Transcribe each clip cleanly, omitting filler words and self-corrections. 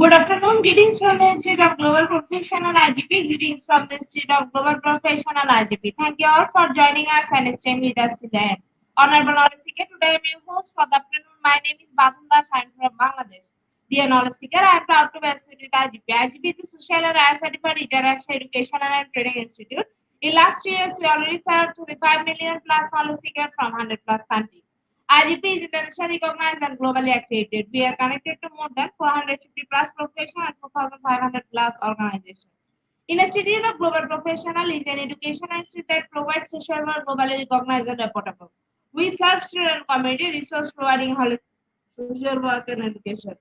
Good afternoon. Greetings from the Institute of Global Professional IGP. Greetings from the Institute of Global Professional IGP. Thank you all for joining us and staying with us today. Honorable Knowledge Seeker, today I am your host for the afternoon. My name is Batunda. I am from Bangladesh. Dear Knowledge Seeker, I am proud to be associated with IGP. IGP is a social and certified international educational and training institute. In last 2 years, we already served to the 5 million plus knowledge seeker from 100 plus countries. IGP is internationally recognized and globally accredited. We are connected to more than 450 plus professional and 4,500 plus organizations. Institute of Global Professional is an education institute that provides social work globally recognized and reportable. We serve student community resource providing social work and education.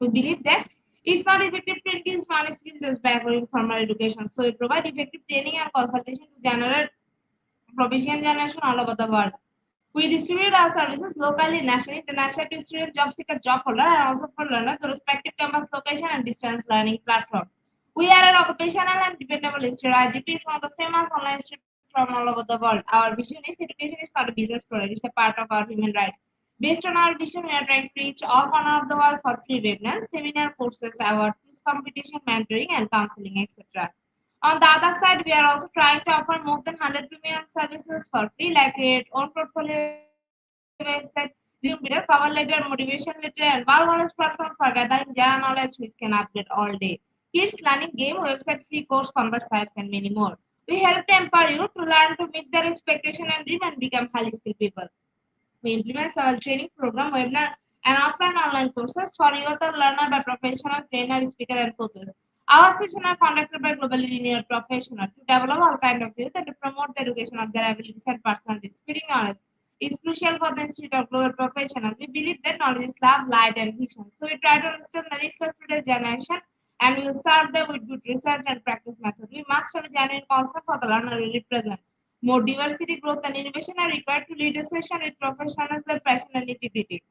We believe that it's not effective to increase money skills just by offering formal education. So we provide effective training and consultation to generate provision generation all over the world. We distribute our services locally, nationally, internationally to student job seeker, job holder, and also for learners to respective campus location and distance learning platform. We are an occupational and dependable institute. IGP is one of the famous online institutes from all over the world. Our vision is education is not a business product, it's a part of our human rights. Based on our vision, we are trying to reach all corners of the world for free webinars, seminar courses, award, quiz competition, mentoring, and counseling, etc. On the other side, we are also trying to offer more than 100 premium services for free, like create own portfolio website, resume builder, cover letter, motivation letter, and bulk knowledge platform for gathering general knowledge which can update all day. Kids learning game, website, free course, convert sites, and many more. We help to empower you to learn to meet their expectation and dream and become highly skilled people. We implement several training program, webinar, and offline online courses for youth and learner by professional trainer, speaker, and coaches. Our sessions are conducted by globally renowned professionals to develop all kinds of youth and to promote the education of their abilities and personalities. Spreading knowledge is crucial for the Institute of Global Professionals. We believe that knowledge is love, light, and vision. So we try to understand the needs of today's generation and we will serve them with good research and practice methods. We must have a genuine concern for the learner we represent. More diversity, growth, and innovation are required to lead a session with professionals and passion and integrity.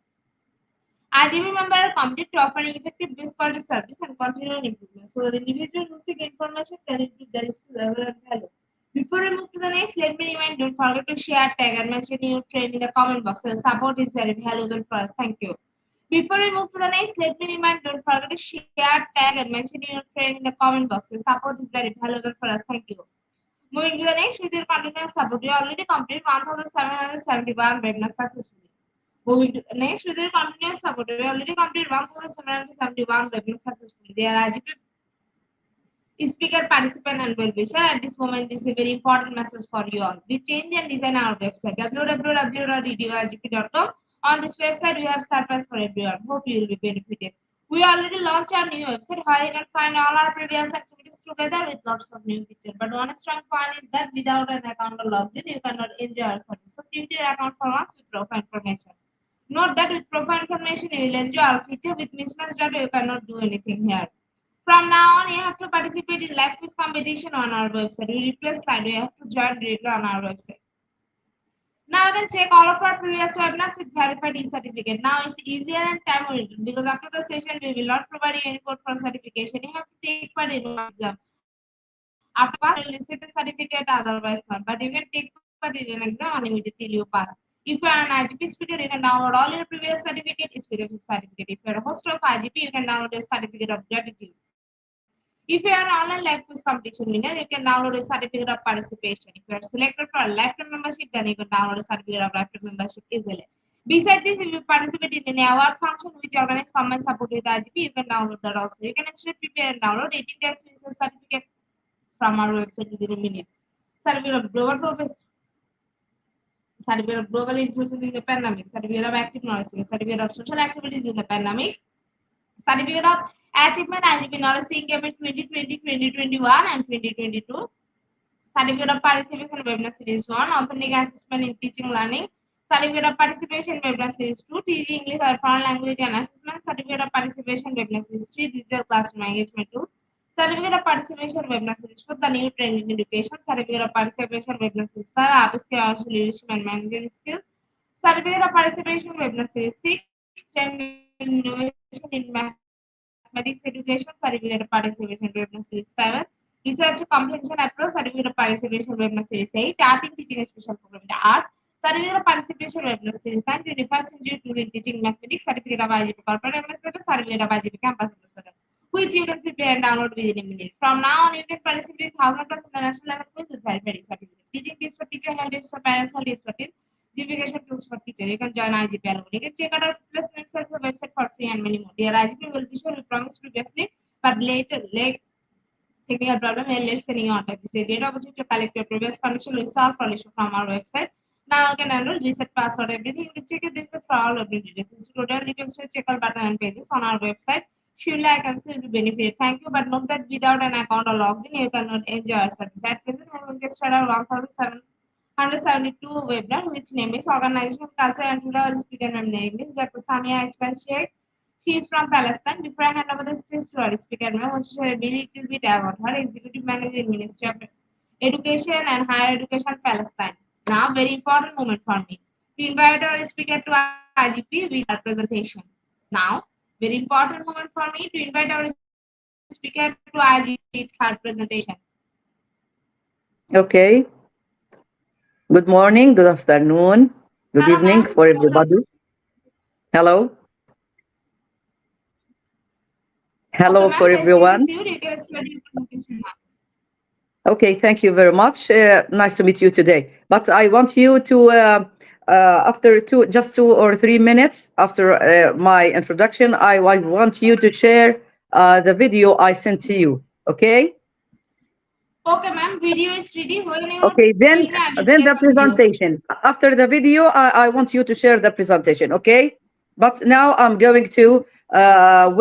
As you remember, are committed to offering effective best quality service and continual improvement so that the individual who seek information can improve their skill level and value. Before we move to the next, let me remind don't forget to share, tag, and mention your friend in the comment box. Your support is very valuable for us. Thank you. Before we move to the next, let me remind don't forget to share, tag, and mention your friend in the comment box. Your support is very valuable for us. Thank you. Moving to the next with your continuous support, you already completed 1771 webinars successfully. Moving to the next with your continuous support, we already completed 1771 webinars successfully. They are speaker, participant, and well-wisher. At this moment, this is a very important message for you all. We change and design our website www.edurgp.com. On this website, we have surprise for everyone. Hope you will be benefited. We already launched our new website where you can find all our previous activities together with lots of new features. But one strong point is that without an account or login, you cannot enjoy our service. So create your account for once with profile information. Note that with profile information, you will enjoy our feature. With mismatched data, you cannot do anything here. From now on, you have to participate in live quiz competition on our website. We replace slide. You have to join directly on our website. Now you can check all of our previous webinars with verified e-certificate. Now it's easier and time oriented because after the session we will not provide you any code for certification. You have to take part in one exam. After pass, you will receive a certificate, otherwise not. But you can take part in an exam unlimited till you pass. If you are an IGP speaker, you can download all your previous certificate, speakership certificate. If you are a host of IGP, you can download a certificate of gratitude. If you are an online live quiz competition winner, you can download a certificate of participation. If you are selected for a lifetime membership, then you can download a certificate of lifetime membership easily. Besides this, if you participate in any award function which organizes common support with IGP, you can download that also. You can actually prepare and download 18 tax research certificate from our website within a minute. Certificate of global inclusion in the pandemic, certificate of active knowledge, certificate of social activities in the pandemic, certificate of achievement IGP knowledge seeking in 2020, 2021, and 2022. Certificate of participation webinar series 1, authentic assessment in teaching learning. Certificate of participation webinar series 2, teaching English or foreign language and assessment. Certificate of participation webinar series 3, digital classroom engagement tools. Certificate of Participation Webinar Series for the new training education. Certificate of Participation Webinar Series 5 App Skills, Leadership and Management Skills. Certificate of Participation Webinar Series 6 Training Innovation in Mathematics Education. Certificate of Participation Webinar Series 7 Research Comprehension Approach. Certificate of Participation Webinar Series 8 Art in Teaching a Special Program the Art. Certificate of Participation Webinar Series 9 21st Century Tool in Teaching Mathematics. Certificate of IGP Corporate Ambassador. Certificate of IGP Campus Ambassador, which you can prepare and download within a minute. From now on, you can participate in 1,000+ international level quiz with verified certificate. Teaching tips for teacher, health tips for parents, health tips for kids, education tools for teacher. You can join IGP alone. You can check out our placement search the website for free and many more. Dear IGP will be sure we promised previously, but later, like technical problem, we are late sending out. This is a great opportunity to collect your previous connection. We solve all issue from our website. Now you can enroll, reset password, everything. You can check it for all of the details. It's total. You can still check all button and pages on our website. Should like and still be benefit. Thank you. But note that without an account or logged in, you cannot enjoy our service. At present, I will get started 1,772 webinar, which name is Organization Culture, and today our speaker name is Dr. Samia Ismail Sheikh. She is from Palestine. Before I hand over the stage to our speaker, I want to share a very little bit about her. Executive Manager in Ministry of Education and Higher Education, Palestine. Now, very important moment for me to invite our speaker to IGP with our presentation. Now, very important moment for me to invite our speaker to IGP with her presentation. Okay. Good morning, good afternoon, good Hello, evening ma'am. for everybody. Hello. Hello Okay, for ma'am. The stage everyone. is yours. You can start your presentation now. Okay, thank you very much. Nice to meet you today. But I want you to, after just 2 or 3 minutes after my introduction, I want you to share the video I sent to you. Okay? Okay, ma'am. Video is ready. When you Okay, then begin, I will then play the the video. presentation. After the video, I want you to share the presentation, okay? But now I'm going to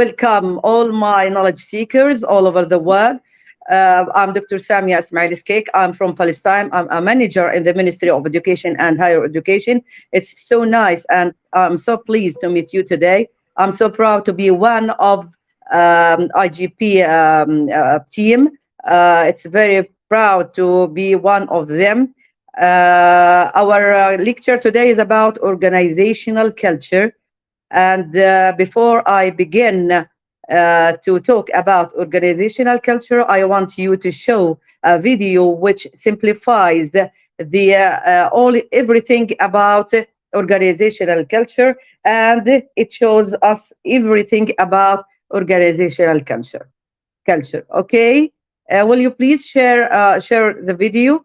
welcome all my knowledge seekers all over the world. I'm Dr. Samia Ismail Sheikh. I'm from Palestine. I'm a manager in the Ministry of Education and Higher Education. It's so nice, and I'm so pleased to meet you today. I'm so proud to be one of IGP team. It's very proud to be one of them. Our lecture today is about organizational culture. And before I begin to talk about organizational culture, I want you to show a video which simplifies everything about organizational culture, and it shows us everything about organizational culture. Okay. Will you please share the video?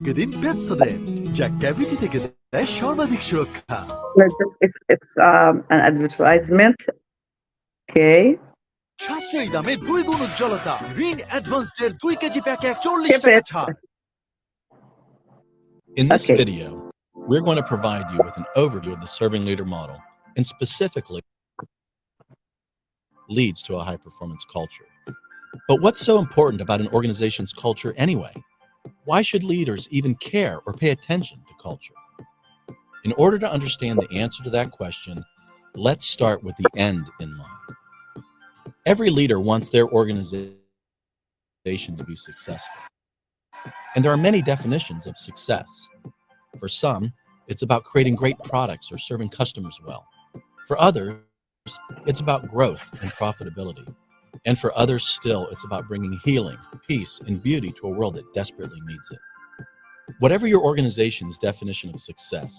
Gedin Pepsodent, যা cavity থেকে দেয় সর্বাধিক সুরক্ষা। It's an advertisement. Okay. সাশ্রয়ী দামে 2 গুণ উজ্জ্বলতা। Rin advanced এর 2 কেজি প্যাকে 40 Skip টাকা it. ছাড়। In this Okay. video, we're going to provide you with an overview of the serving leader model, and specifically leads to a high-performance culture. But what's so important about an organization's culture anyway? Why should leaders even care or pay attention to culture? In order to understand the answer to that question, let's start with the end in mind. Every leader wants their organization to be successful. And there are many definitions of success. For some, it's about creating great products or serving customers well. For others, it's about growth and profitability. And for others still, it's about bringing healing, peace, and beauty to a world that desperately needs it. Whatever your organization's definition of success,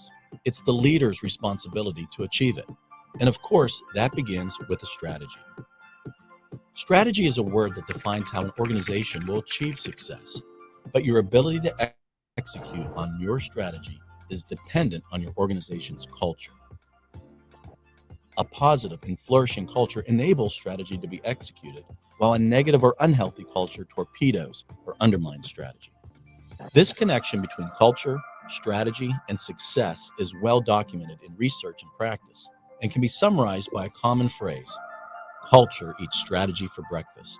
it's the leader's responsibility to achieve it. And of course, that begins with a strategy. Strategy is a word that defines how an organization will achieve success, but your ability to execute on your strategy is dependent on your organization's culture. A positive and flourishing culture enables strategy to be executed, while a negative or unhealthy culture torpedoes or undermines strategy. This connection between culture, strategy, and success is well documented in research and practice, and can be summarized by a common phrase: culture eats strategy for breakfast.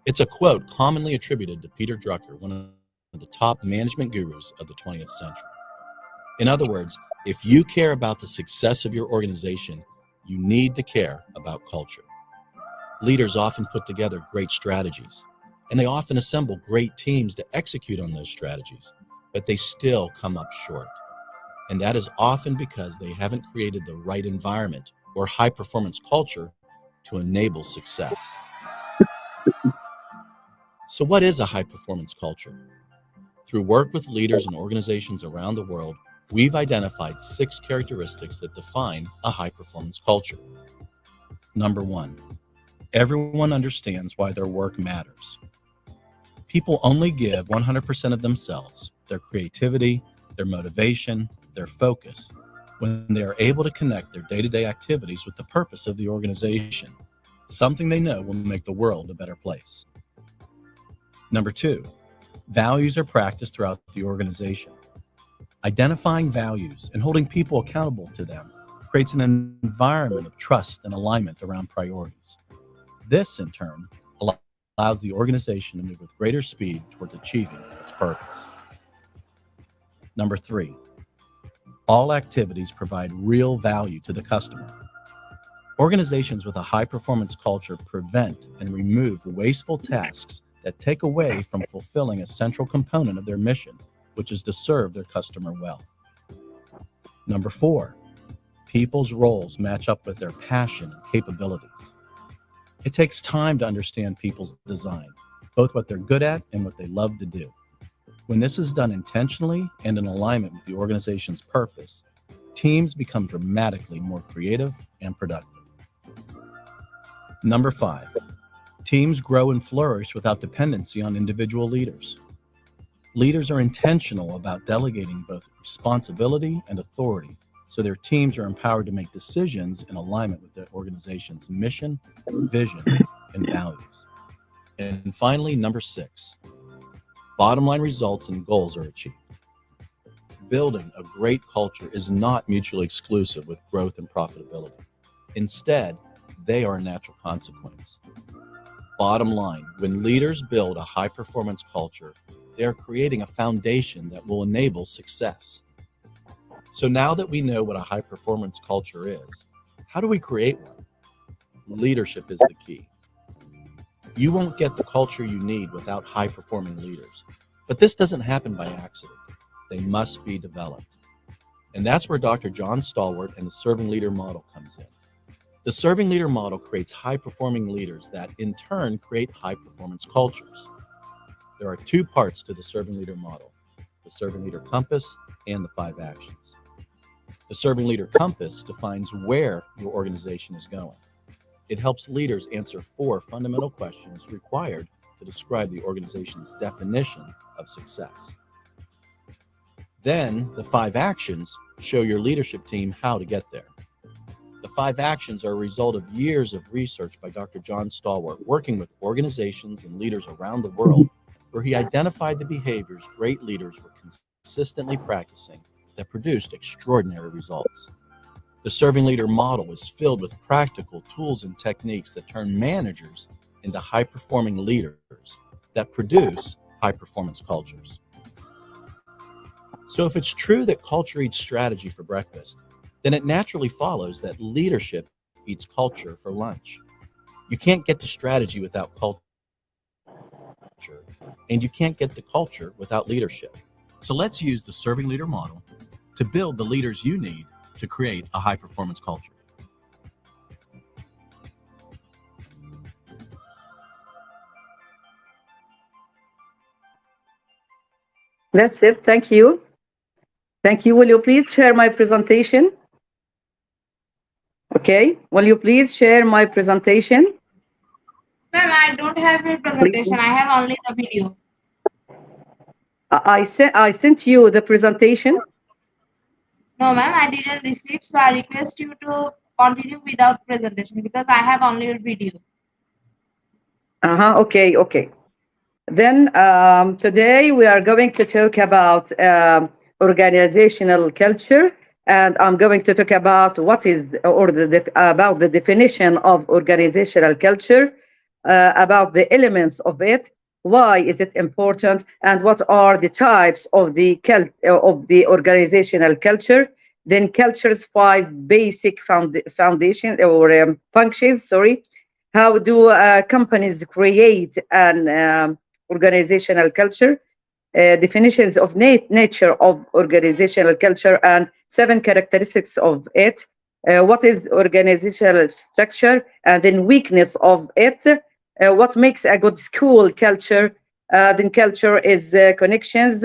It's a quote commonly attributed to Peter Drucker, one of the top management gurus of the 20th century. In other words, if you care about the success of your organization, you need to care about culture. Leaders often put together great strategies, and they often assemble great teams to execute on those strategies, but they still come up short. And that is often because they haven't created the right environment or high-performance culture to enable success. So what is a high-performance culture? Through work with leaders and organizations around the world, we've identified 6 characteristics that define a high-performance culture. Number 1, everyone understands why their work matters. People only give 100% of themselves, their creativity, their motivation, their focus, when they are able to connect their day-to-day activities with the purpose of the organization, something they know will make the world a better place. Number 2, values are practiced throughout the organization. Identifying values and holding people accountable to them creates an environment of trust and alignment around priorities. This, in turn, allows the organization to move with greater speed towards achieving its purpose. Number 3, all activities provide real value to the customer. Organizations with a high-performance culture prevent and remove wasteful tasks that take away from fulfilling a central component of their mission, which is to serve their customer well. Number 4, people's roles match up with their passion and capabilities. It takes time to understand people's design, both what they're good at and what they love to do. When this is done intentionally and in alignment with the organization's purpose, teams become dramatically more creative and productive. Number 5, teams grow and flourish without dependency on individual leaders. Leaders are intentional about delegating both responsibility and authority, so their teams are empowered to make decisions in alignment with their organization's mission, vision, and values. And finally, number 6, bottom line results and goals are achieved. Building a great culture is not mutually exclusive with growth and profitability. Instead, they are a natural consequence. Bottom line, when leaders build a high-performance culture, they are creating a foundation that will enable success. So now that we know what a high-performance culture is, how do we create one? Leadership is the key. You won't get the culture you need without high-performing leaders. But this doesn't happen by accident. They must be developed. And that's where Dr. John Stallworth and the Serving Leader Model comes in. The Serving Leader Model creates high-performing leaders that, in turn, create high-performance cultures. There are 2 parts to the Serving Leader Model: the Serving Leader Compass and the 5 actions. The Serving Leader Compass defines where your organization is going. It helps leaders answer 4 fundamental questions required to describe the organization's definition of success. Then, the 5 actions show your leadership team how to get there. The 5 actions are a result of years of research by Dr. John Stallworth, working with organizations and leaders around the world, where he identified the behaviors great leaders were consistently practicing that produced extraordinary results. The Serving Leader Model is filled with practical tools and techniques that turn managers into high-performing leaders that produce high-performance cultures. So if it's true that culture eats strategy for breakfast, then it naturally follows that leadership eats culture for lunch. You can't get to strategy without culture, and you can't get to culture without leadership. So let's use the Serving Leader Model to build the leaders you need to create a high-performance culture. That's it. Thank you. Thank you. Will you please share my presentation? Okay. Will you please share my presentation? Ma'am, I don't have a presentation. I have only the video. I sent you the presentation. No, ma'am, I didn't receive. So I request you to continue without presentation because I have only a video. Okay. Okay. Then today we are going to talk about organizational culture, and I'm going to talk about what is about the definition of organizational culture, about the elements of it, why is it important, and what are the types of the organizational culture. Then culture's 5 basic foundation or functions. How do companies create an organizational culture? Definitions of nature of organizational culture and 7 characteristics of it. What is organizational structure and then weakness of it? What makes a good school culture? Then culture is connections.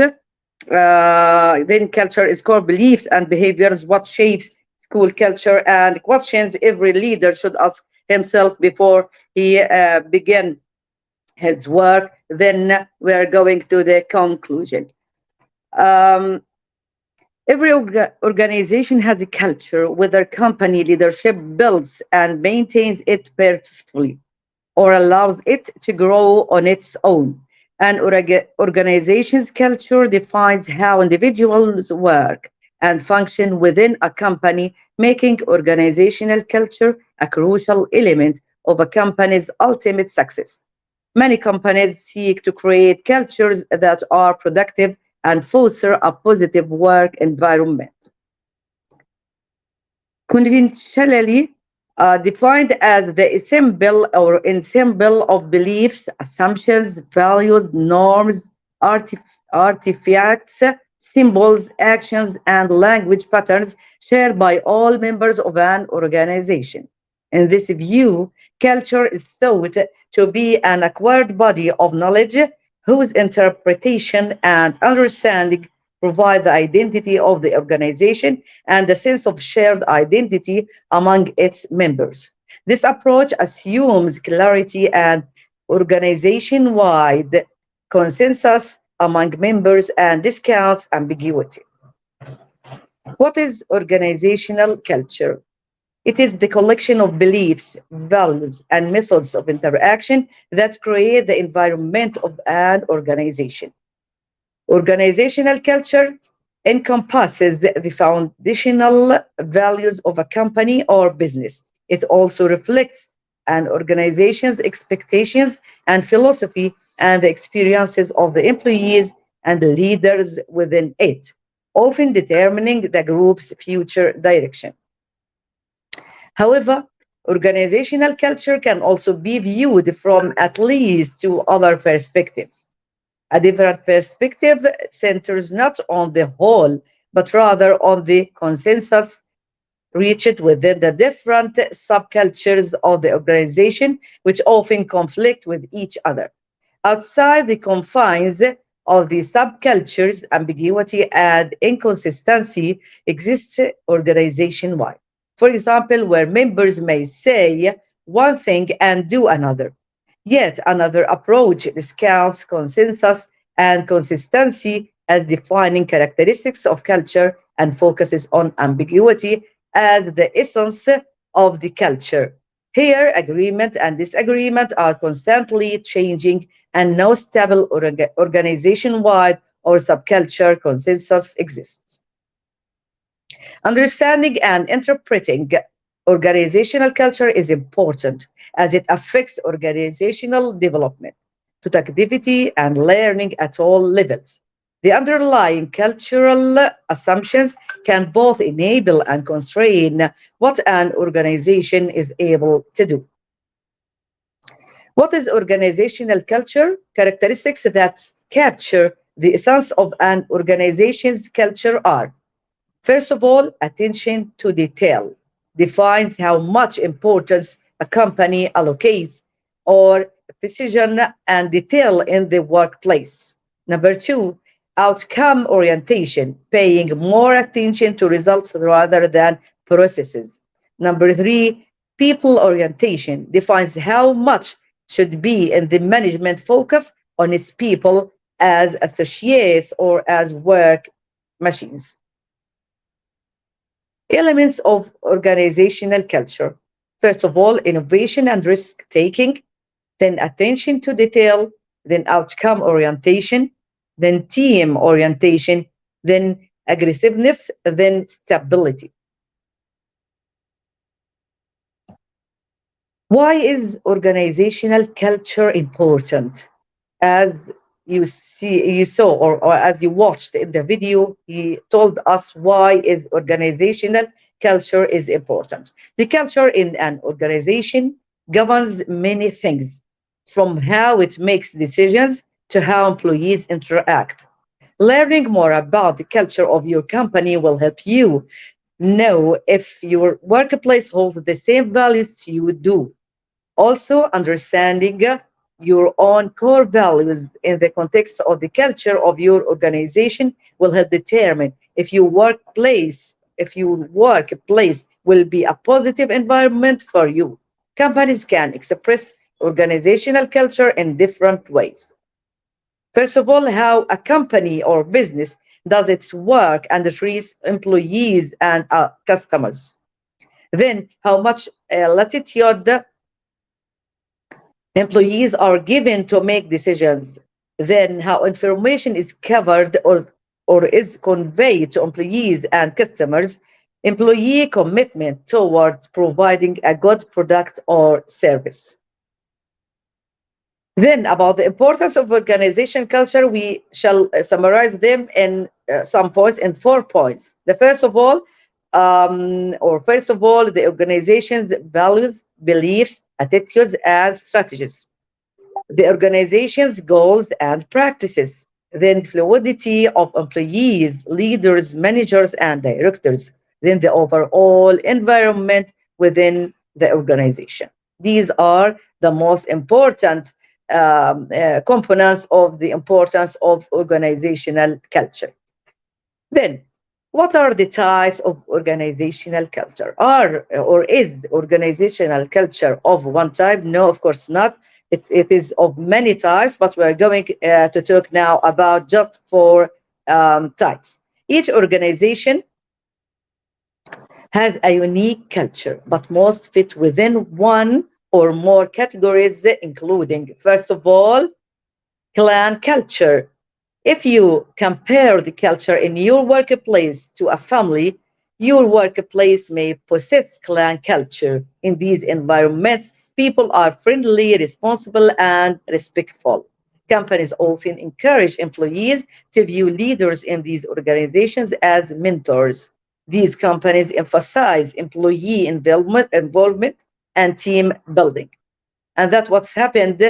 Then culture is core beliefs and behaviors. What shapes school culture, and questions every leader should ask himself before he begin his work. Then we're going to the conclusion. Um, every organization has a culture, whether company leadership builds and maintains it purposefully or allows it to grow on its own. An organization's culture defines how individuals work and function within a company, making organizational culture a crucial element of a company's ultimate success. Many companies seek to create cultures that are productive and foster a positive work environment. Conventionally defined as the assemble or ensemble of beliefs, assumptions, values, norms, artifacts, symbols, actions, and language patterns shared by all members of an organization. In this view, culture is thought to be an acquired body of knowledge whose interpretation and understanding provide the identity of the organization and a sense of shared identity among its members. This approach assumes clarity and organization wide consensus among members and discounts ambiguity. What is organizational culture? It is the collection of beliefs, values, and methods of interaction that create the environment of an organization. Organizational culture encompasses the foundational values of a company or business. It also reflects an organization's expectations and philosophy and the experiences of the employees and the leaders within it, often determining the group's future direction. However, organizational culture can also be viewed from at least two other perspectives. A different perspective centers not on the whole, but rather on the consensus reached within the different subcultures of the organization, which often conflict with each other. Outside the confines of the subcultures, ambiguity and inconsistency exists organization wide. For example, where members may say one thing and do another. Yet another approach discounts consensus and consistency as defining characteristics of culture and focuses on ambiguity as the essence of the culture. Here, agreement and disagreement are constantly changing, and no stable organization wide or subculture consensus exists. Understanding and interpreting organizational culture is important as it affects organizational development, productivity, and learning at all levels. The underlying cultural assumptions can both enable and constrain what an organization is able to do. What is organizational culture? Characteristics that capture the essence of an organization's culture are: first of all, attention to detail defines how much importance a company allocates or precision and detail in the workplace. Number two, outcome orientation, paying more attention to results rather than processes. Number three, people orientation defines how much should be in the management focus on its people as associates or as work machines. Elements of organizational culture. First of all, innovation and risk taking, then attention to detail, then outcome orientation, then team orientation, then aggressiveness, then stability. Why is organizational culture important? As you saw, or as you watched in the video, he told us why is organizational culture is important. The culture in an organization governs many things, from how it makes decisions to how employees interact. Learning more about the culture of your company will help you know if your workplace holds the same values you do. Also, understanding your own core values in the context of the culture of your organization will help determine if your workplace will be a positive environment for you. Companies can express organizational culture in different ways. First of all, how a company or business does its work and treats employees and customers. Then, how much latitude employees are given to make decisions. Then, how information is covered or is conveyed to employees and customers. Employee commitment towards providing a good product or service. Then, about the importance of organization culture, we shall summarize them in some points, in 4 points. First of all, the organization's values, beliefs, attitudes, and strategies. The organization's goals and practices. Then, fluidity of employees, leaders, managers, and directors. Then, the overall environment within the organization. These are the most important components of the importance of organizational culture. Then, what are the types of organizational culture? Is organizational culture of one type? No, of course not. It is of many types, but we're going to talk now about just 4 types. Each organization has a unique culture, but most fit within one or more categories, including, first of all, clan culture. If you compare the culture in your workplace to a family, your workplace may possess clan culture. In these environments, people are friendly, responsible, and respectful. Companies often encourage employees to view leaders in these organizations as mentors. These companies emphasize employee involvement and team building. And that's what's happened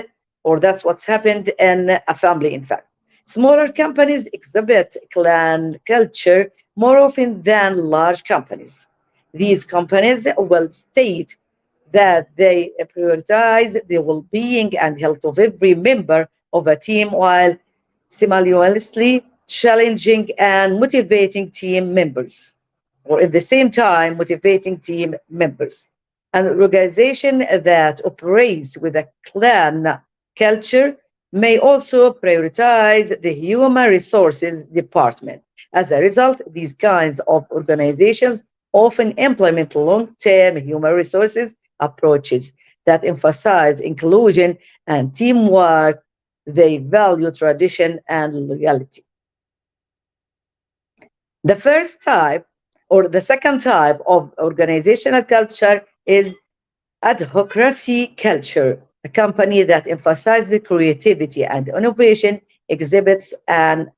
in a family, in fact. Smaller companies exhibit clan culture more often than large companies. These companies will state that they prioritize the well-being and health of every member of a team while simultaneously challenging and motivating team members, or at the same time motivating team members. An organization that operates with a clan culture may also prioritize the human resources department. As a result, these kinds of organizations often implement long-term human resources approaches that emphasize inclusion and teamwork. They value tradition and loyalty. The first type, or the second type of organizational culture, is adhocracy culture. A company that emphasizes creativity and innovation exhibits an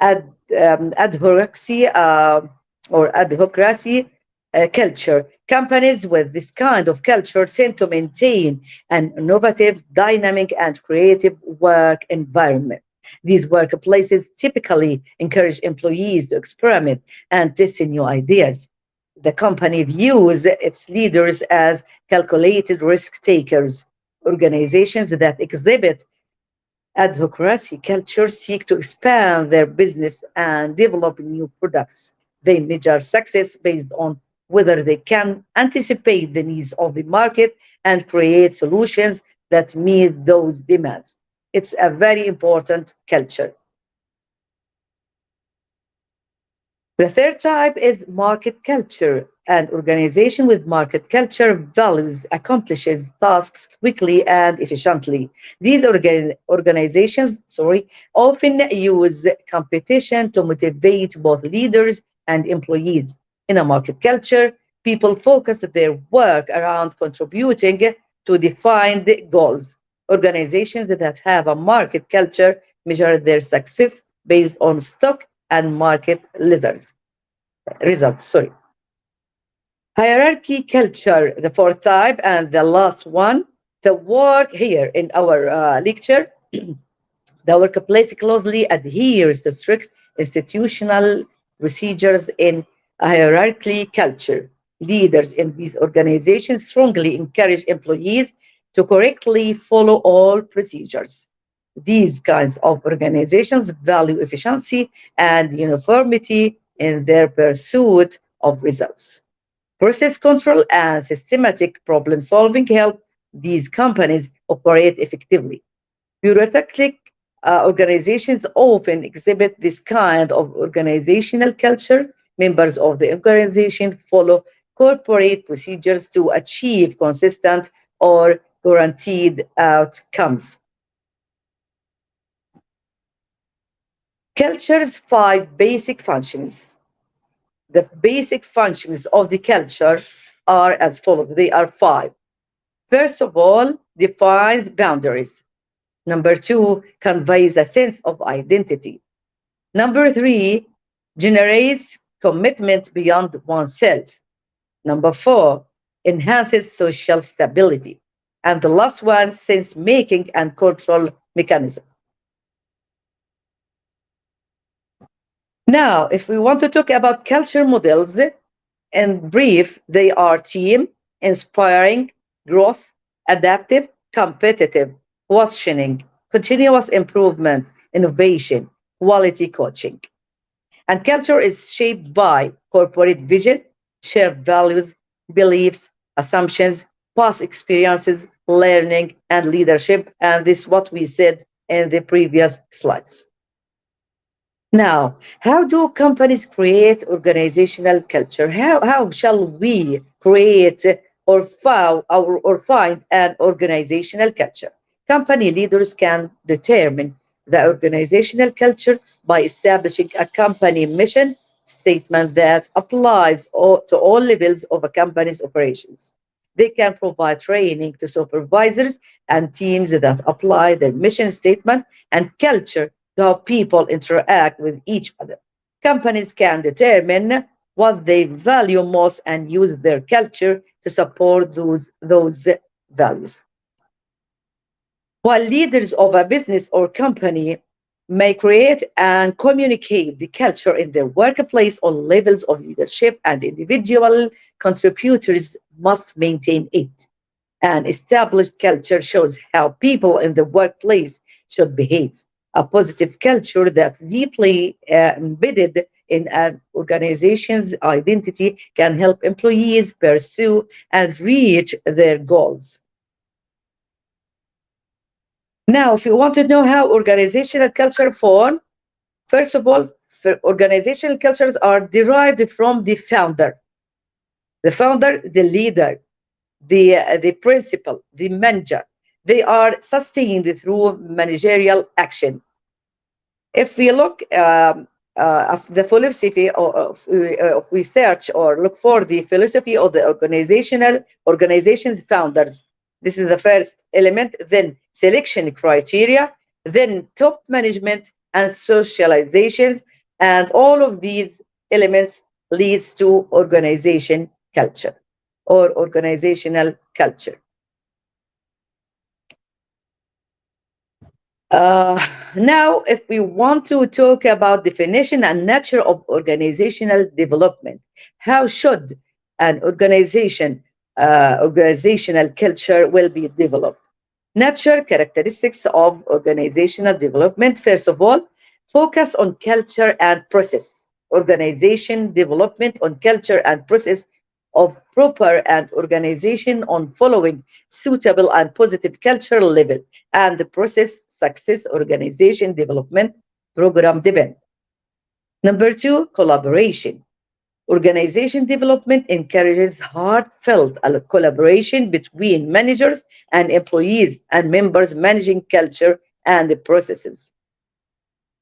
adhocracy culture. Companies with this kind of culture tend to maintain an innovative, dynamic, and creative work environment. These workplaces typically encourage employees to experiment and test new ideas. The company views its leaders as calculated risk takers. Organizations that exhibit adhocracy culture seek to expand their business and develop new products. They measure success based on whether they can anticipate the needs of the market and create solutions that meet those demands. It's a very important culture. The third type is market culture. An organization with market culture values accomplishes tasks quickly and efficiently. These organizations often use competition to motivate both leaders and employees. In a market culture, people focus their work around contributing to defined goals. Organizations that have a market culture measure their success based on stock and market results. Hierarchy culture, the fourth type and the last one, The work here in our lecture, the workplace closely adheres to strict institutional procedures in a hierarchy culture. Leaders in these organizations strongly encourage employees to correctly follow all procedures. These kinds of organizations value efficiency and uniformity in their pursuit of results. Process control and systematic problem solving help these companies operate effectively. Bureaucratic organizations often exhibit this kind of organizational culture. Members of the organization follow corporate procedures to achieve consistent or guaranteed outcomes. Culture's five basic functions. The basic functions of the culture are as follows. They are five. First of all, defines boundaries. Number two, conveys a sense of identity. Number three, generates commitment beyond oneself. Number four, enhances social stability. And the last one, sense making and control mechanism. Now, if we want to talk about culture models, in brief, they are team, inspiring, growth, adaptive, competitive, questioning, continuous improvement, innovation, quality coaching. And culture is shaped by corporate vision, shared values, beliefs, assumptions, past experiences, learning, and leadership. And this is what we said in the previous slides. Now, how do companies create organizational culture? How shall we create or find an organizational culture? Company leaders can determine the organizational culture by establishing a company mission statement that applies to all levels of a company's operations. They can provide training to supervisors and teams that apply their mission statement and culture to how people interact with each other. Companies can determine what they value most and use their culture to support those values. While leaders of a business or company may create and communicate the culture in their workplace, all levels of leadership and individual contributors must maintain it. An established culture shows how people in the workplace should behave. A positive culture that's deeply embedded in an organization's identity can help employees pursue and reach their goals. Now, if you want to know how organizational culture form, first of all, organizational cultures are derived from the founder. The founder, the leader, the principal, the manager. They are sustained through managerial action. If we look at the philosophy of if we search or look for the philosophy of the organization's founders, this is the first element, then selection criteria, then top management and socializations, and all of these elements leads to organization culture or organizational culture. Now, if we want to talk about definition and nature of organizational development, how should an organizational culture will be developed? Nature, characteristics of organizational development. First of all, focus on culture and process. Organization development on culture and process of proper and organization on following suitable and positive cultural level and the process success organization development program depend. Number two, collaboration. Organization development encourages heartfelt collaboration between managers and employees and members managing culture and the processes.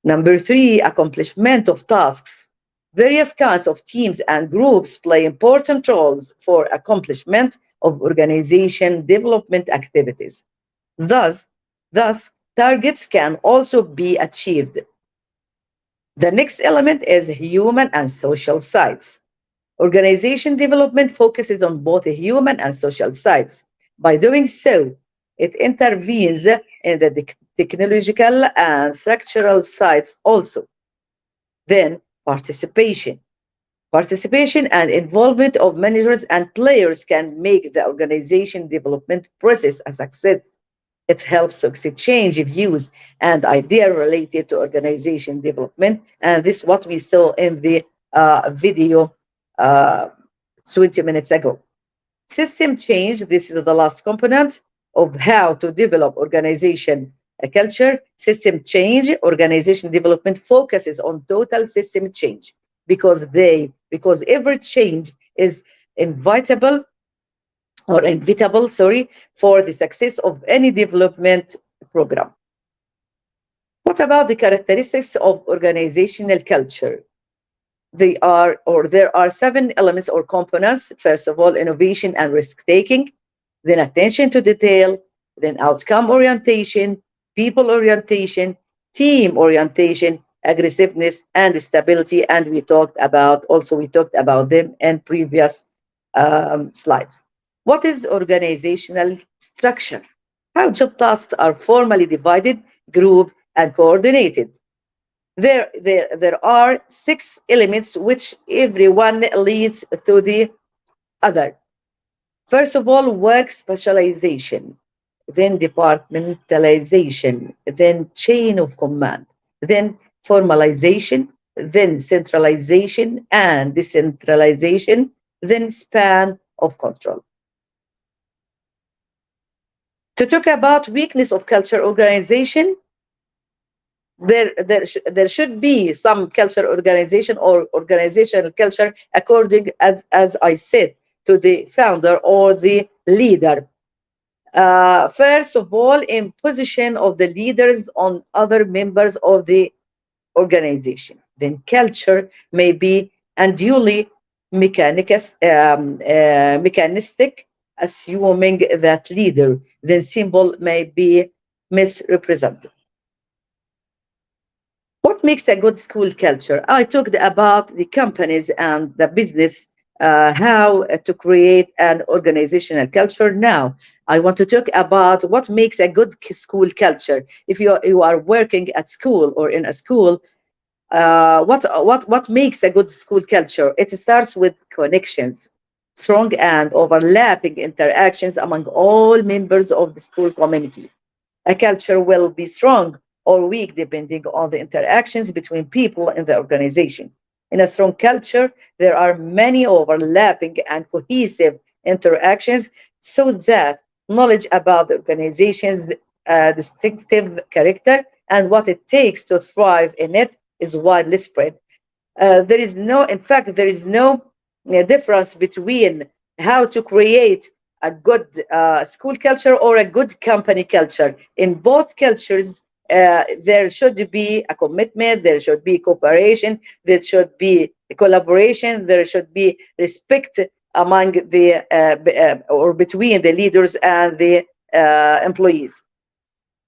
Number three, accomplishment of tasks. Various kinds of teams and groups play important roles for accomplishment of organization development activities. Thus, targets can also be achieved. The next element is human and social sides. Organization development focuses on both the human and social sides. By doing so, It intervenes in the technological and structural sides also. Then participation. Participation and involvement of managers and players can make the organization development process a success. It helps to exchange views and ideas related to organization development. And this is what we saw in the video uh, 20 minutes ago. System change, this is the last component of how to develop organization culture. System change, organization development focuses on total system change because every change is inevitable sorry, for the success of any development program. What about the characteristics of organizational culture? There are 7 elements or components. First of all, innovation and risk taking, then attention to detail, then outcome orientation, people orientation, team orientation, aggressiveness, and stability. And we talked about them in previous slides. What is organizational structure? How job tasks are formally divided, grouped, and coordinated. There are 6 elements which everyone leads to the other. First of all, work specialization, then departmentalization, then chain of command, then formalization, then centralization and decentralization, then span of control. To talk about weakness of culture organization, there should be some culture organization or organizational culture according, as I said, to the founder or the leader. First of all, imposition of the leaders on other members of the organization. Then culture may be unduly mechanistic, assuming that leader. Then symbol may be misrepresented. What makes a good school culture? I talked about the companies and the business, how to create an organizational culture. Now, I want to talk about what makes a good school culture. If you are working at school or in a school, what makes a good school culture? It starts with connections, strong and overlapping interactions among all members of the school community. A culture will be strong or weak depending on the interactions between people in the organization. In a strong culture, there are many overlapping and cohesive interactions so that knowledge about the organization's distinctive character and what it takes to thrive in it is widely spread. There is no difference between how to create a good school culture or a good company culture. In both cultures, there should be a commitment, there should be cooperation, there should be collaboration, there should be respect among the or between the leaders and the employees.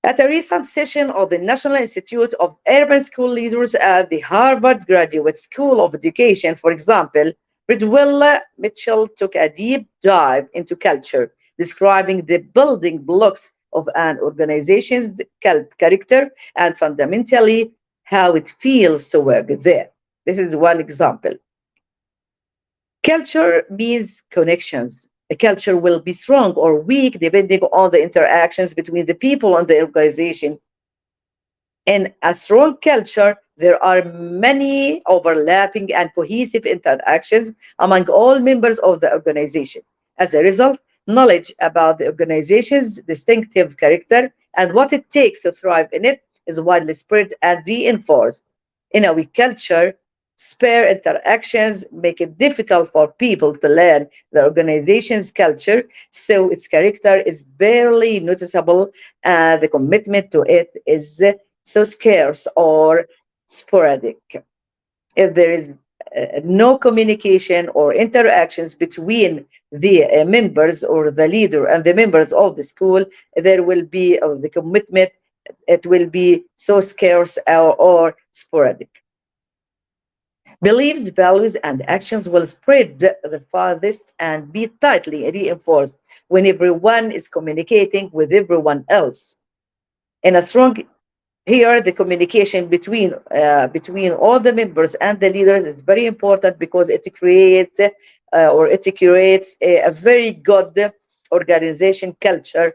At a recent session of the National Institute of Urban School Leaders at the Harvard Graduate School of Education, for example, Ridwell Mitchell took a deep dive into culture, describing the building blocks of an organization's character and fundamentally how it feels to work there. This is one example. Culture means connections. A culture will be strong or weak depending on the interactions between the people and the organization. In a strong culture, there are many overlapping and cohesive interactions among all members of the organization. As a result, knowledge about the organization's distinctive character and what it takes to thrive in it is widely spread and reinforced. In a weak culture, spare interactions make it difficult for people to learn the organization's culture, so its character is barely noticeable and the commitment to it is so scarce or sporadic. If there is no communication or interactions between the members or the leader and the members of the school, there will be the commitment, it will be so scarce or sporadic. Beliefs, values, and actions will spread the farthest and be tightly reinforced when everyone is communicating with everyone else. In a strong here, the communication between all the members and the leaders is very important because it creates a very good organization culture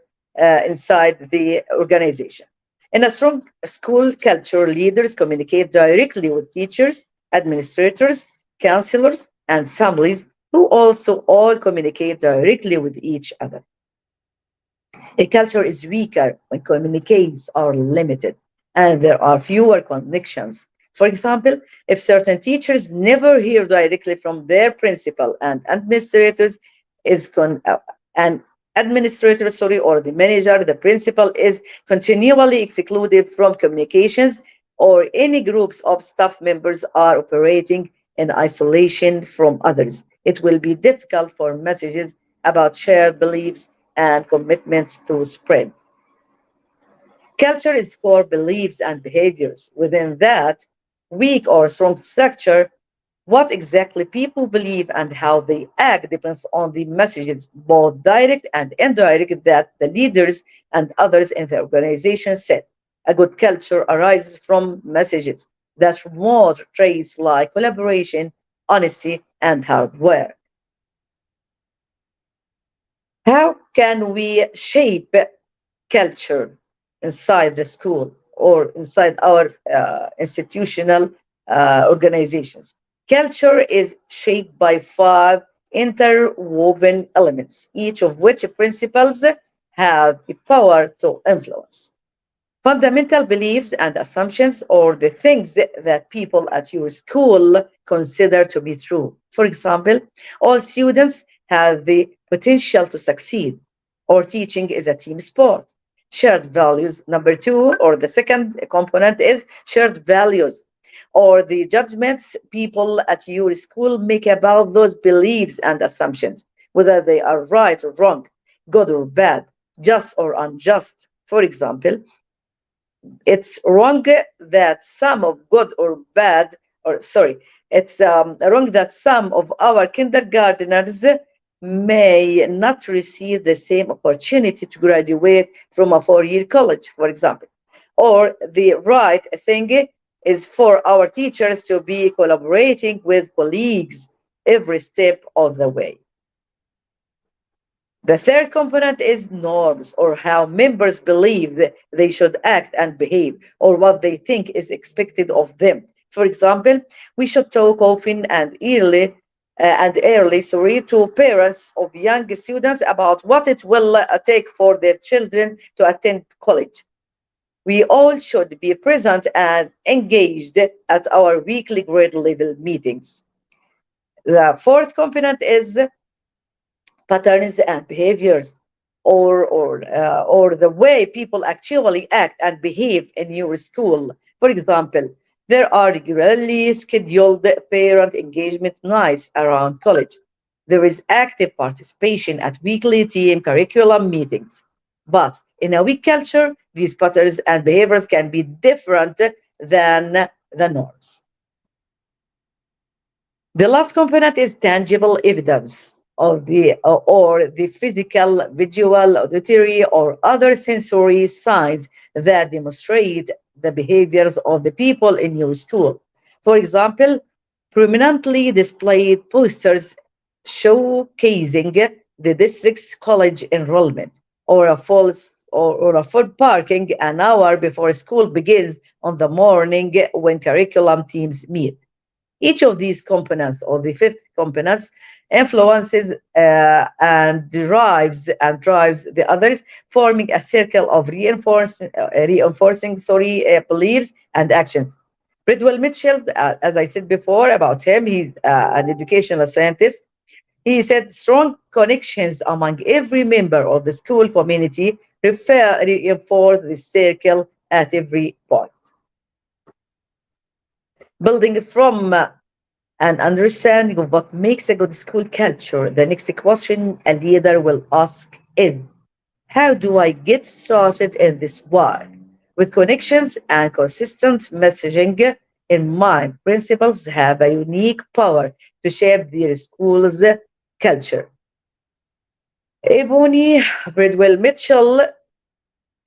inside the organization. In a strong school culture, leaders communicate directly with teachers, administrators, counselors, and families who also all communicate directly with each other. A culture is weaker when communications are limited and there are fewer connections. For example, if certain teachers never hear directly from their principal and administrators is con- and administrator, sorry, or the manager, the principal is continually excluded from communications, or any groups of staff members are operating in isolation from others. It will be difficult for messages about shared beliefs and commitments to spread. Culture is core beliefs and behaviors. Within that weak or strong structure, what exactly people believe and how they act depends on the messages, both direct and indirect, that the leaders and others in the organization set. A good culture arises from messages that promote traits like collaboration, honesty, and hard work. How can we shape culture inside the school or inside our institutional organizations? Culture is shaped by five interwoven elements, each of which principles have the power to influence. Fundamental beliefs and assumptions, or the things that people at your school consider to be true. For example, all students have the potential to succeed, or teaching is a team sport. Shared values, number two, or the second component is shared values, or the judgments people at your school make about those beliefs and assumptions, whether they are right or wrong, good or bad, just or unjust. For example, it's wrong that some of good or bad, or sorry, it's wrong that some of our kindergarteners may not receive the same opportunity to graduate from a 4 year college, for example. Or the right thing is for our teachers to be collaborating with colleagues every step of the way. The third component is norms, or how members believe that they should act and behave, or what they think is expected of them. For example, we should talk often and early, sorry, to parents of young students about what it will take for their children to attend college. We all should be present and engaged at our weekly grade level meetings. The fourth component is patterns and behaviors, or the way people actually act and behave in your school. For example, there are regularly scheduled parent engagement nights around college. There is active participation at weekly team curriculum meetings. But in a weak culture, these patterns and behaviors can be different than the norms. The last component is tangible evidence of the or the physical, visual, auditory, or other sensory signs that demonstrate the behaviors of the people in your school. For example, prominently displayed posters showcasing the district's college enrollment, or a full parking an hour before school begins on the morning when curriculum teams meet. Each of these components, or the fifth components, influences and drives the others, forming a circle of reinforcing beliefs and actions. Bridwell Mitchell, as I said before about him, he's an educational scientist. He said strong connections among every member of the school community reinforce the circle at every point. Building from an understanding of what makes a good school culture, the next question a leader will ask is, how do I get started in this work? With connections and consistent messaging, in mind. Principals have a unique power to shape their school's culture. Ebony Bridwell Mitchell,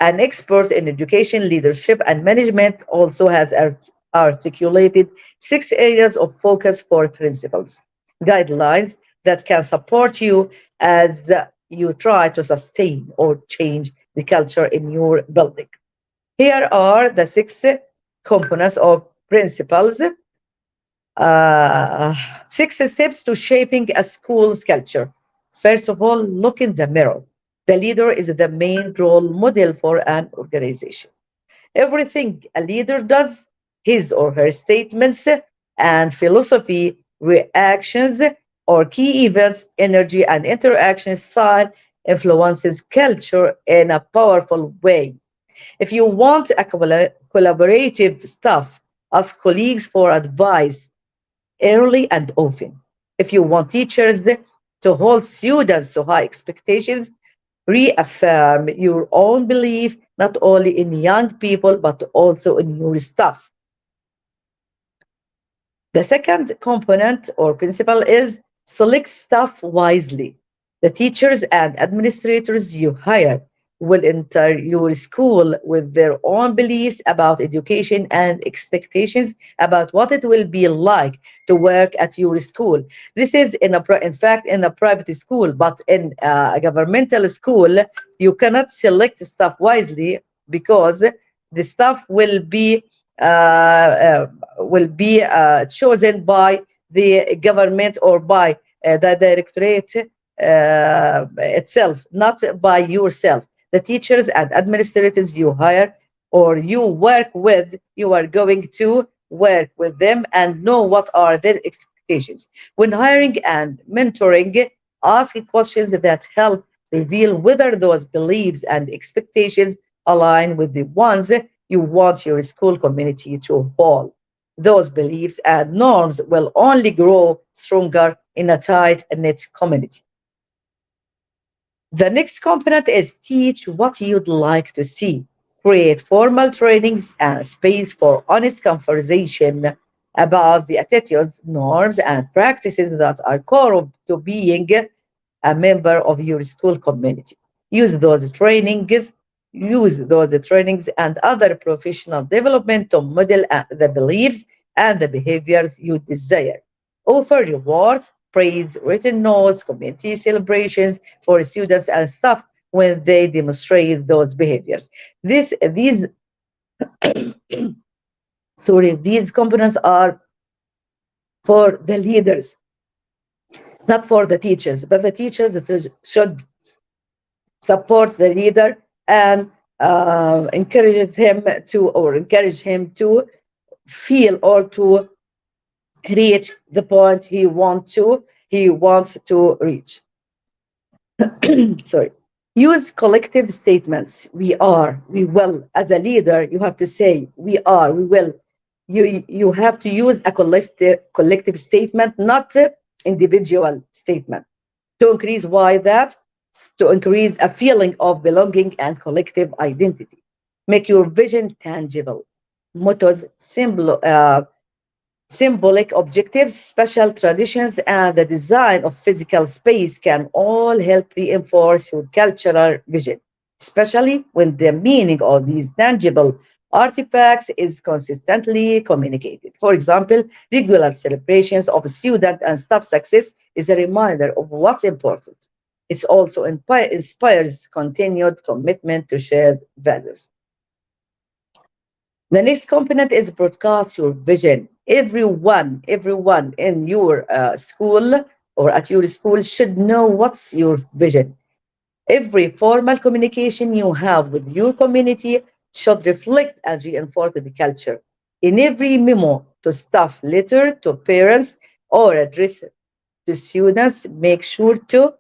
an expert in education, leadership, and management, also has articulated 6 areas of focus for principals, guidelines that can support you as you try to sustain or change the culture in your building. Here are the 6 components of principles. 6 steps to shaping a school's culture. First of all, look in the mirror. The leader is the main role model for an organization. Everything a leader does, his or her statements and philosophy, reactions, or key events, energy, and interaction style influences culture in a powerful way. If you want a collaborative staff, ask colleagues for advice early and often. If you want teachers to hold students to high expectations, reaffirm your own belief not only in young people but also in your staff. The second component or principle is select staff wisely. The teachers and administrators you hire will enter your school with their own beliefs about education and expectations about what it will be like to work at your school. This is in fact in a private school, but in a governmental school, you cannot select staff wisely because the staff will be chosen by the government or by the directorate itself, not by yourself. The teachers and administrators you hire or you work with, you are going to work with them and know what are their expectations. When hiring and mentoring, ask questions that help reveal whether those beliefs and expectations align with the ones you want your school community to hold. Those beliefs and norms will only grow stronger in a tight knit community. The next component is teach what you'd like to see. Create formal trainings and space for honest conversation about the attitudes, norms, and practices that are core to being a member of your school community. Use those trainings, use those trainings and other professional development to model the beliefs and the behaviors you desire. Offer rewards, praise, written notes, community celebrations for students and staff when they demonstrate those behaviors. These these components are for the leaders, not for the teachers, but the teachers should support the leader and encourage him to feel or to reach the point he wants to reach. Sorry. Use collective statements. We are, we will. As a leader, you have to say we are, we will. You have to use a collective statement, not individual statement. To increase why that? To increase a feeling of belonging and collective identity. Make your vision tangible. Mottos, symbolic objectives, special traditions, and the design of physical space can all help reinforce your cultural vision, especially when the meaning of these tangible artifacts is consistently communicated. For example, regular celebrations of student and staff success is a reminder of what's important. It also inspires continued commitment to shared values. The next component is broadcast your vision. Everyone in your school or at your school should know what's your vision. Every formal communication you have with your community should reflect and reinforce the culture. In every memo to staff, letter to parents, or address to students, make sure to,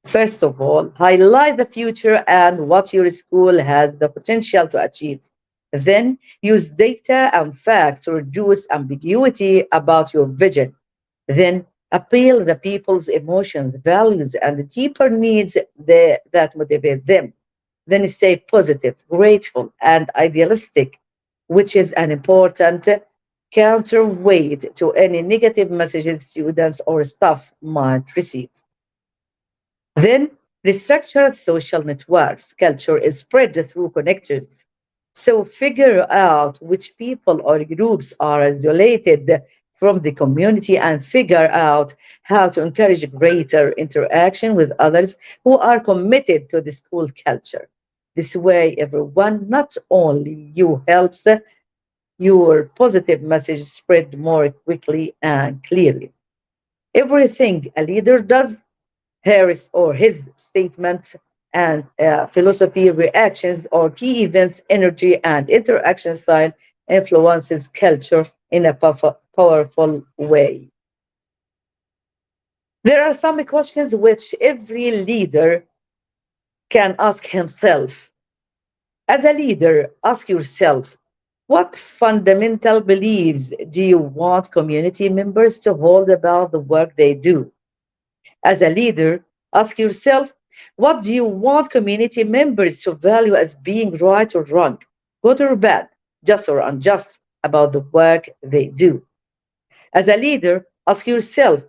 first of all, highlight the future and what your school has the potential to achieve. Then use data and facts to reduce ambiguity about your vision. Then appeal the people's emotions, values, and the deeper needs that motivate them. Then stay positive, grateful, and idealistic which is an important counterweight to any negative messages students or staff might receive. Then, restructured social networks culture is spread through connections. So, figure out which people or groups are isolated from the community and figure out how to encourage greater interaction with others who are committed to the school culture. This way, everyone, not only you, helps your positive message spread more quickly and clearly. Everything a leader does, Harris or his statements and philosophy, reactions, or key events, energy, and interaction style influences culture in a powerful way. There are some questions which every leader can ask himself. As a leader, ask yourself, what fundamental beliefs do you want community members to hold about the work they do? As a leader, ask yourself, what do you want community members to value as being right or wrong, good or bad, just or unjust about the work they do? As a leader, ask yourself,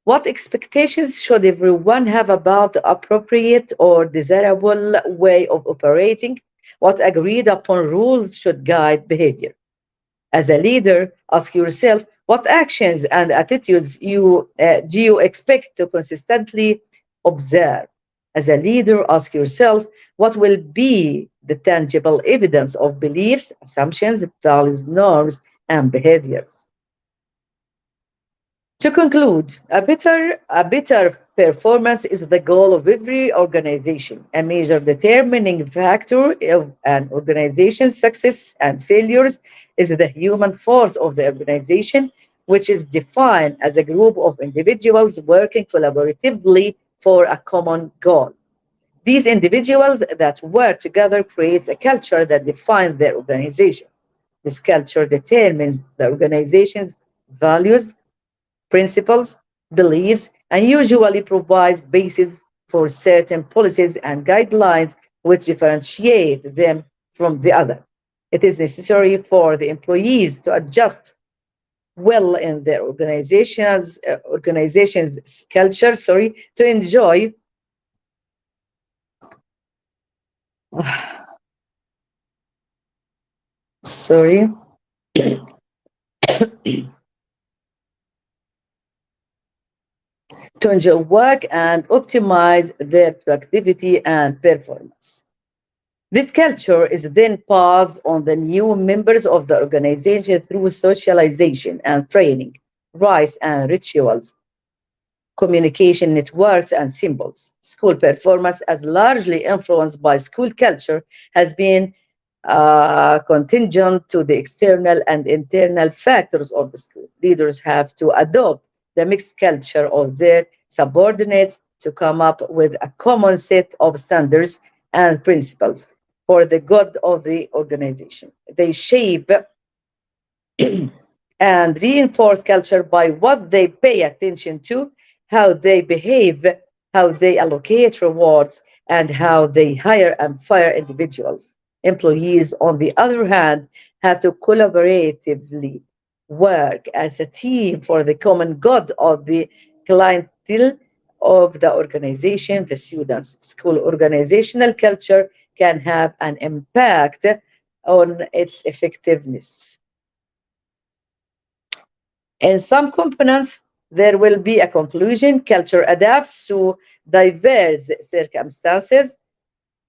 what expectations should everyone have about the appropriate or desirable way of operating? What agreed upon rules should guide behavior? As a leader, ask yourself what actions and attitudes do you expect to consistently observe. As a leader, ask yourself what will be the tangible evidence of beliefs, assumptions, values, norms, and behaviors. To conclude, a better performance is the goal of every organization. A major determining factor of an organization's success and failures is the human force of the organization, which is defined as a group of individuals working collaboratively for a common goal. These individuals that work together creates a culture that defines their organization. This culture determines the organization's values, principles, beliefs, and usually provides basis for certain policies and guidelines which differentiate them from the other. It is necessary for the employees to adjust well in their organization's culture, to enjoy sorry to enjoy work and optimize their productivity and performance. This culture is then passed on the new members of the organization through socialization and training, rites and rituals, communication networks, and symbols. School performance, as largely influenced by school culture, has been contingent to the external and internal factors of the school. Leaders have to adopt the mixed culture of their subordinates to come up with a common set of standards and principles for the good of the organization. They shape and reinforce culture by what they pay attention to, how they behave, how they allocate rewards, and how they hire and fire individuals. Employees, on the other hand, have to collaboratively work as a team for the common good of the clientele of the organization, the students. School organizational culture can have an impact on its effectiveness. In some components, there will be a conclusion. Culture adapts to diverse circumstances.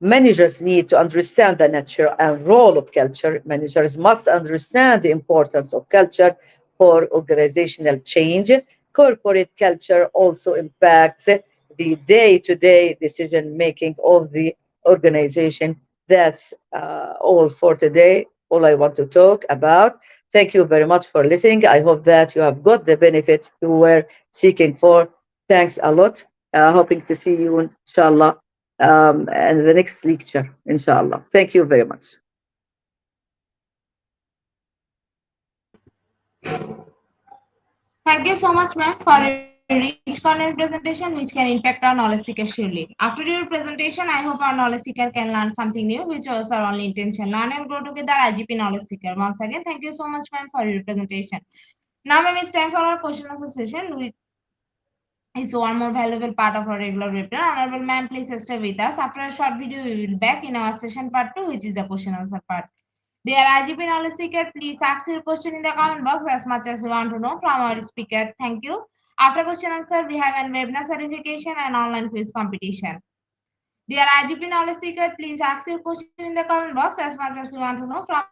Managers need to understand the nature and role of culture. Managers must understand the importance of culture for organizational change. Corporate culture also impacts the day-to-day decision-making of the organization. That's all for today, all I want to talk about. Thank you very much for listening. I hope that you have got the benefit you were seeking for. Thanks a lot. Hoping to see you, inshallah, and the next lecture, inshallah. Thank you very much. Thank you so much, ma'am, for your rich content presentation which can impact our knowledge seeker surely. After your presentation, I hope our knowledge seeker can learn something new, which was our only intention. Learn and grow together, IGP knowledge seeker. Once again, thank you so much, ma'am, for your presentation. Now, ma'am, it's time for our question answer session, which is one more valuable part of our regular webinar. Honorable ma'am, please stay with us. After a short video, we will be back in our session part 2, which is the question answer part. Dear IGP knowledge seeker, please ask your question in the comment box as much as you want to know from our speaker. Thank you. After question answer, we have an webinar certification and online quiz competition. Dear IGP knowledge seeker, please ask your question in the comment box as much as you want to know from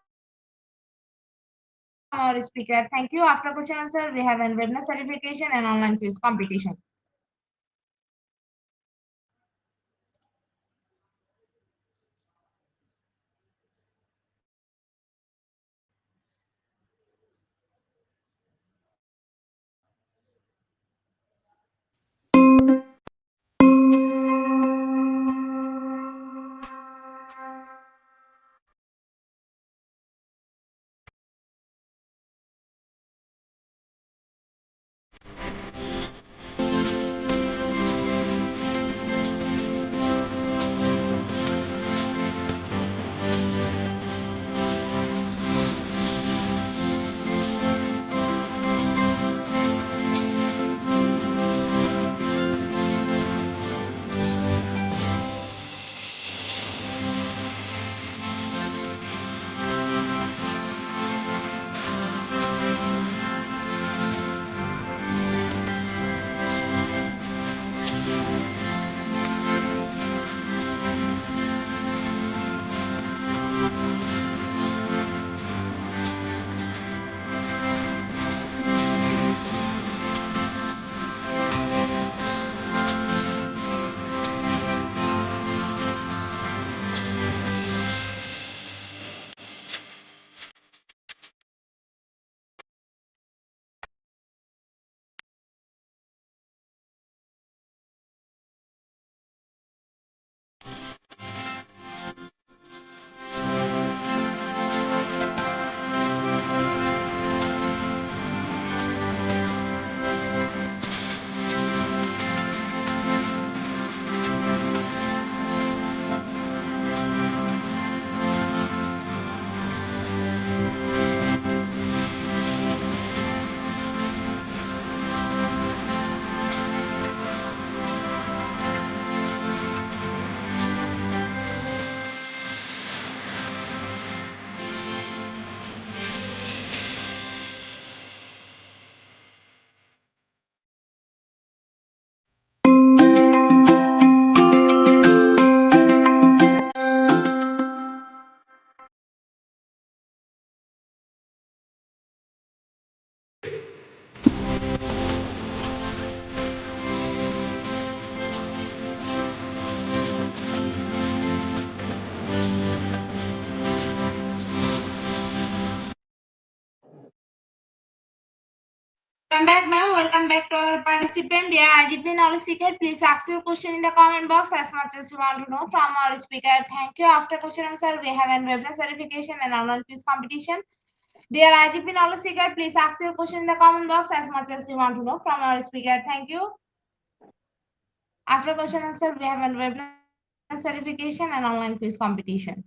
our speaker. Thank you. After question answer, we have an webinar certification and online quiz competition. Welcome back, ma'am. Welcome back to our participant. Dear IGP knowledge seeker, please ask your question in the comment box as much as you want to know from our speaker. Thank you. After question answer, we have an webinar certification and online quiz competition. Dear IGP knowledge seeker, please ask your question in the comment box as much as you want to know from our speaker. Thank you. After question answer, we have a webinar certification and online quiz competition.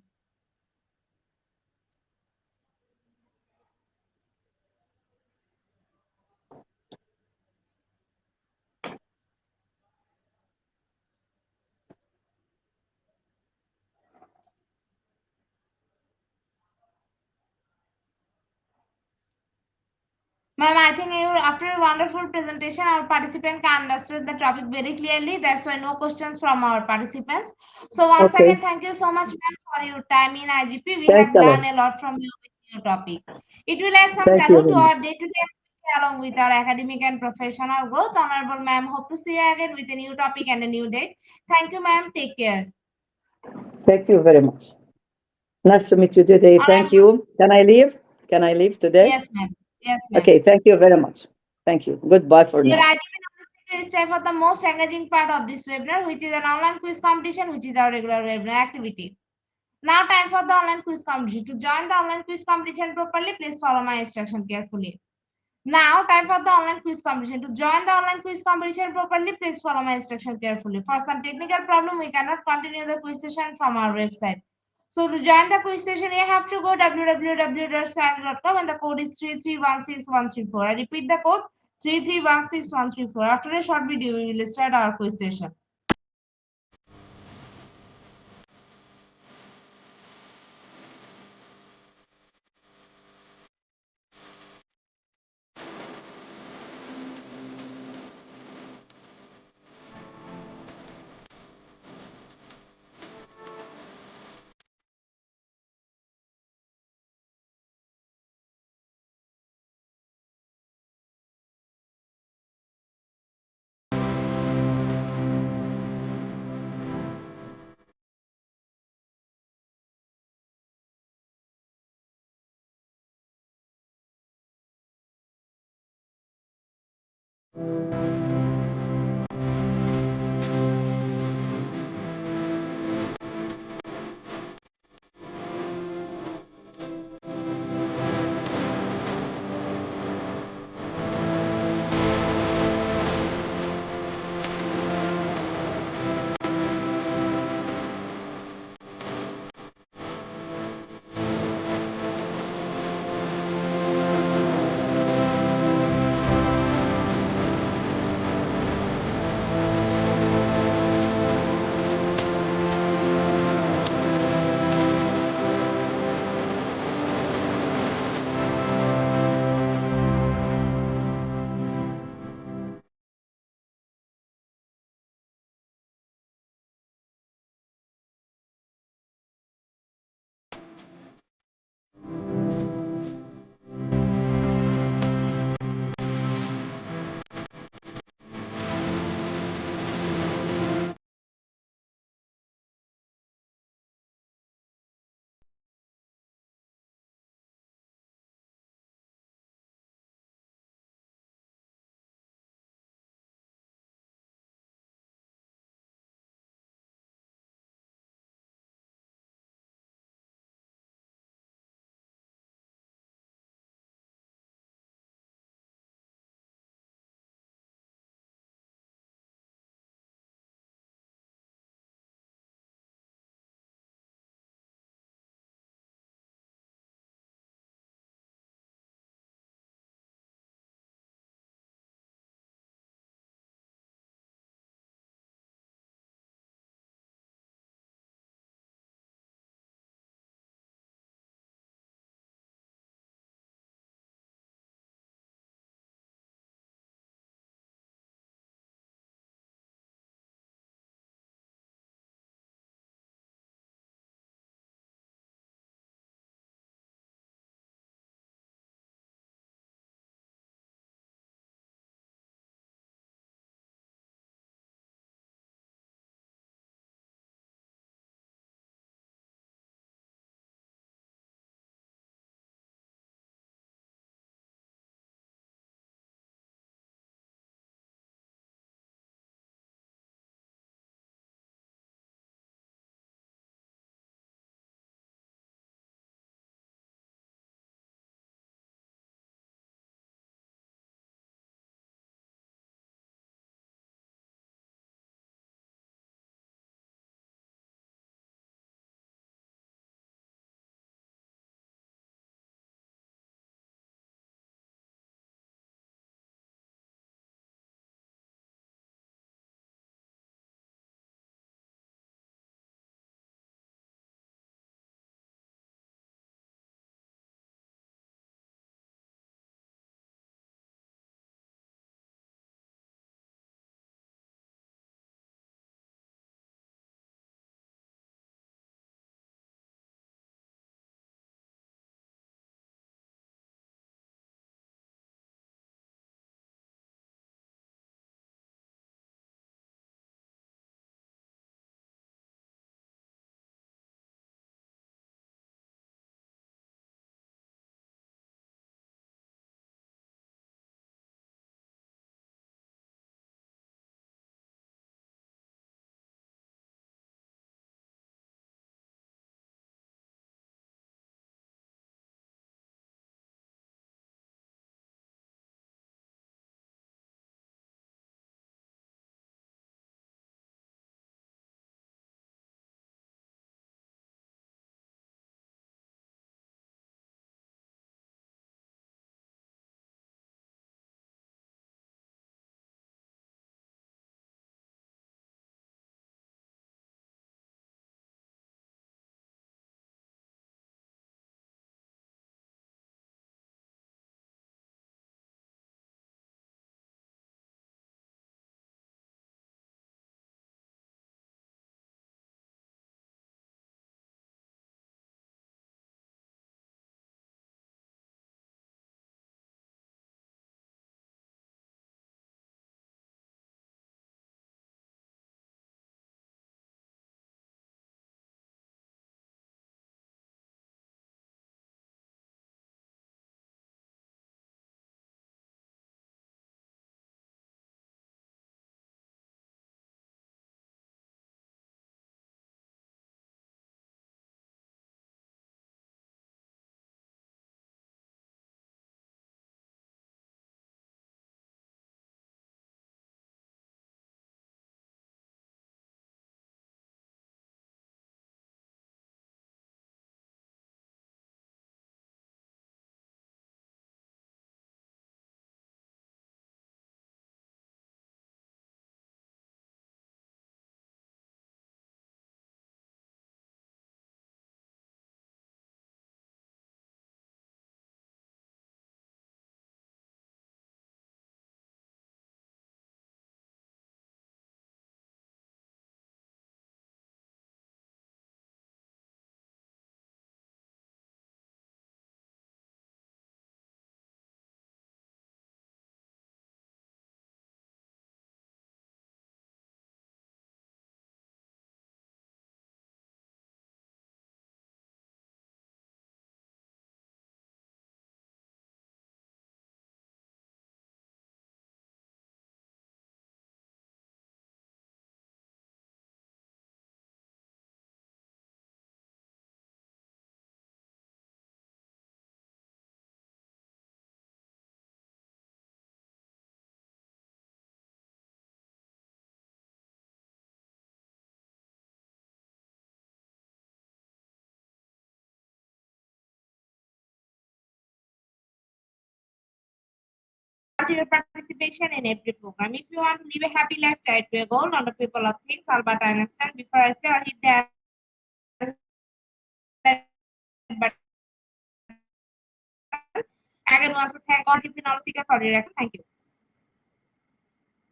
Ma'am, I think after a wonderful presentation, our participant can understand the topic very clearly. That's why no questions from our participants. So once Okay. again, thank you so much, ma'am, for your time in IGP. We Thanks have a learned lot. a lot from you with your topic. It will add some Thank you value to very much. our day-to-day along with our academic and professional growth. Honorable ma'am, hope to see you again with a new topic and a new date. Thank you, ma'am. Take care. Thank you very much. Nice to meet you today. Thank you. Can I leave? Can I leave today? Yes, ma'am. Yes, ma'am. Okay. Thank you very much. Thank you. Goodbye for Dear now. IGP, it is time for the most engaging part of this webinar, which is an online quiz competition, which is our regular webinar activity. Now time for the online quiz competition. To join the online quiz competition properly, please follow my instruction carefully. Now, time for the online quiz competition. To join the online quiz competition properly, please follow my instruction carefully. For some technical problem, we cannot continue the quiz session from our website. So to join the quiz session, you have to go www.sang.com and the code is 3316134. I repeat the code 3316134. After a short video, we will start our quiz session. your participation in every program. If you want to live a happy life, try to a goal, not the people of things. Albert Einstein. Before I say or hit the button, I can also thank all GP Nausicaa for your. Thank you.